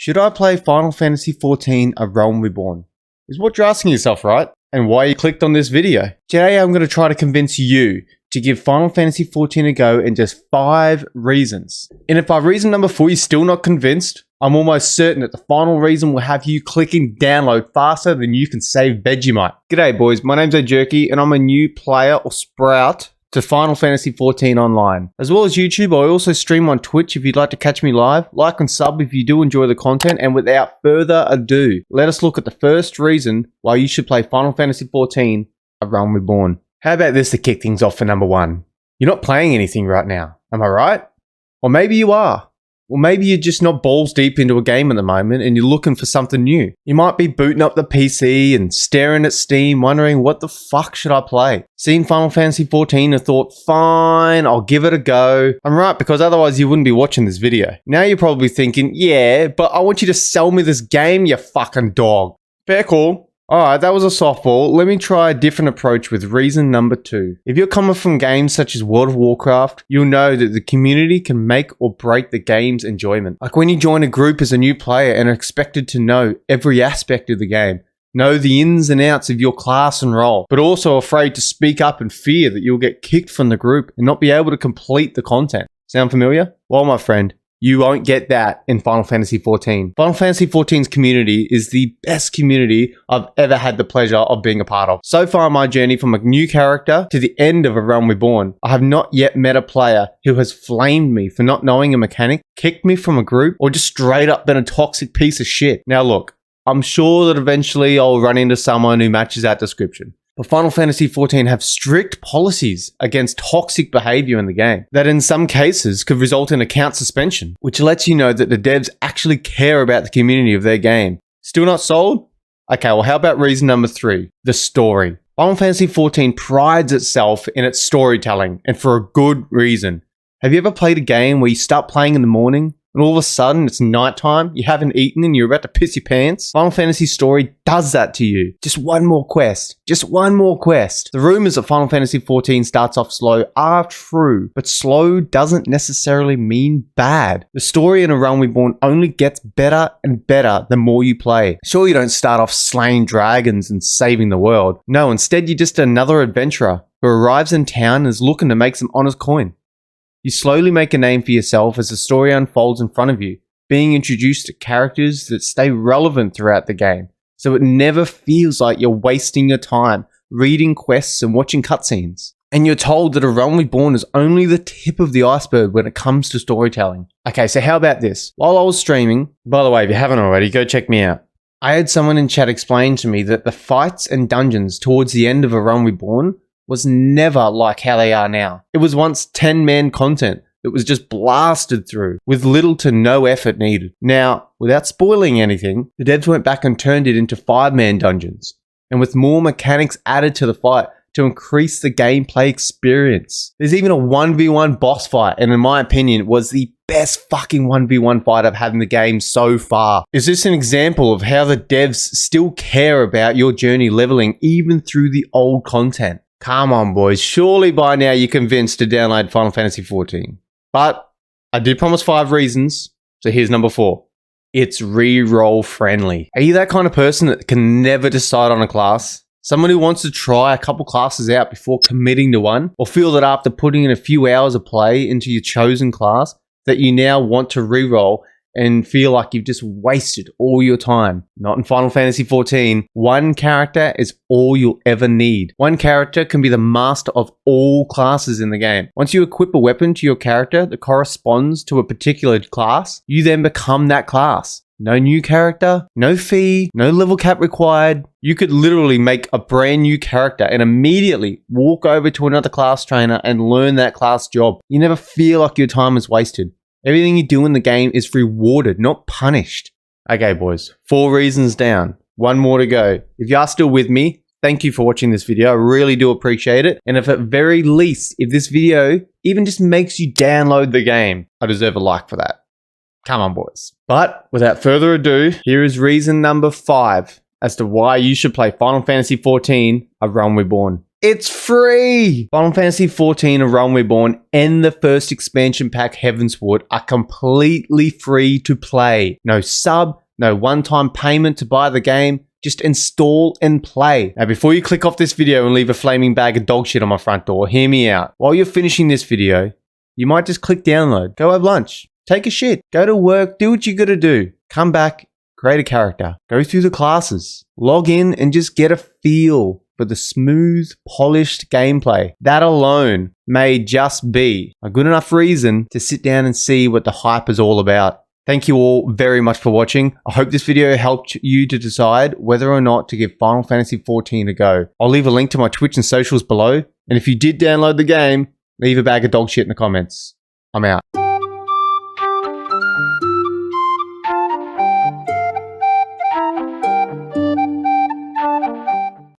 Should I play Final Fantasy XIV A Realm Reborn? Is what you're asking yourself, right? And why you clicked on this video. Today I'm going to try to convince you to give Final Fantasy XIV a go in just 5 reasons. And if by reason number 4 you're still not convinced, I'm almost certain that the final reason will have you clicking download faster than you can save Vegemite. G'day boys, my name's Jerky and I'm a new player or sprout to Final Fantasy XIV Online. As well as YouTube, I also stream on Twitch if you'd like to catch me live. Like and sub if you do enjoy the content, and without further ado, let us look at the first reason why you should play Final Fantasy XIV A Realm Reborn. How about this to kick things off for number 1? You're not playing anything right now, am I right? Or maybe you are. Or maybe you're just not balls deep into a game at the moment and you're looking for something new. You might be booting up the PC and staring at Steam wondering what the fuck should I play. Seen Final Fantasy XIV and thought, fine, I'll give it a go. I'm right, because otherwise you wouldn't be watching this video. Now you're probably thinking, yeah, but I want you to sell me this game, you fucking dog. Fair call. Alright, that was a softball. Let me try a different approach with reason number 2. If you're coming from games such as World of Warcraft, you'll know that the community can make or break the game's enjoyment. Like when you join a group as a new player and are expected to know every aspect of the game, know the ins and outs of your class and role, but also afraid to speak up and fear that you'll get kicked from the group and not be able to complete the content. Sound familiar? Well, my friend, you won't get that in Final Fantasy XIV. Final Fantasy XIV's community is the best community I've ever had the pleasure of being a part of. So far in my journey from a new character to the end of A Realm Reborn, I have not yet met a player who has flamed me for not knowing a mechanic, kicked me from a group, or just straight up been a toxic piece of shit. Now look, I'm sure that eventually I'll run into someone who matches that description. But Final Fantasy XIV have strict policies against toxic behavior in the game that in some cases could result in account suspension, which lets you know that the devs actually care about the community of their game. Still not sold? Okay, well how about reason number 3, the story. Final Fantasy XIV prides itself in its storytelling, and for a good reason. Have you ever played a game where you start playing in the morning and all of a sudden it's nighttime, you haven't eaten and you're about to piss your pants? Final Fantasy story does that to you. Just one more quest. Just one more quest. The rumors that Final Fantasy XIV starts off slow are true, but slow doesn't necessarily mean bad. The story in A Realm Reborn only gets better and better the more you play. Sure, you don't start off slaying dragons and saving the world. No, instead you're just another adventurer who arrives in town and is looking to make some honest coin. You slowly make a name for yourself as the story unfolds in front of you, being introduced to characters that stay relevant throughout the game, so it never feels like you're wasting your time reading quests and watching cutscenes. And you're told that A Realm Reborn is only the tip of the iceberg when it comes to storytelling. Okay, so how about this? While I was streaming, by the way, if you haven't already, go check me out. I had someone in chat explain to me that the fights and dungeons towards the end of A Realm Reborn was never like how they are now. It was once 10-man content that was just blasted through with little to no effort needed. Now, without spoiling anything, the devs went back and turned it into 5-man dungeons, and with more mechanics added to the fight to increase the gameplay experience. There's even a 1v1 boss fight, and in my opinion, it was the best fucking 1v1 fight I've had in the game so far. Is this an example of how the devs still care about your journey leveling even through the old content? Come on, boys. Surely by now you're convinced to download Final Fantasy XIV. But I did promise 5 reasons, so here's number 4. It's reroll friendly. Are you that kind of person that can never decide on a class? Someone who wants to try a couple classes out before committing to one? Or feel that after putting in a few hours of play into your chosen class, that you now want to reroll and feel like you've just wasted all your time? Not in Final Fantasy XIV. One character is all you'll ever need. One character can be the master of all classes in the game. Once you equip a weapon to your character that corresponds to a particular class, you then become that class. No new character, no fee, no level cap required. You could literally make a brand new character and immediately walk over to another class trainer and learn that class job. You never feel like your time is wasted. Everything you do in the game is rewarded, not punished. Okay, boys, 4 reasons down. 1 more to go. If you are still with me, thank you for watching this video. I really do appreciate it. And if at very least, if this video even just makes you download the game, I deserve a like for that. Come on, boys. But without further ado, here is reason number 5 as to why you should play Final Fantasy XIV A Realm Reborn. It's free! Final Fantasy XIV and Realm Reborn and the first expansion pack, Heavensward, are completely free to play. No sub, no one-time payment to buy the game. Just install and play. Now, before you click off this video and leave a flaming bag of dog shit on my front door, hear me out. While you're finishing this video, you might just click download. Go have lunch. Take a shit. Go to work. Do what you gotta do. Come back. Create a character. Go through the classes. Log in and just get a feel for the smooth, polished gameplay. That alone may just be a good enough reason to sit down and see what the hype is all about. Thank you all very much for watching. I hope this video helped you to decide whether or not to give Final Fantasy XIV a go. I'll leave a link to my Twitch and socials below. And if you did download the game, leave a bag of dog shit in the comments. I'm out.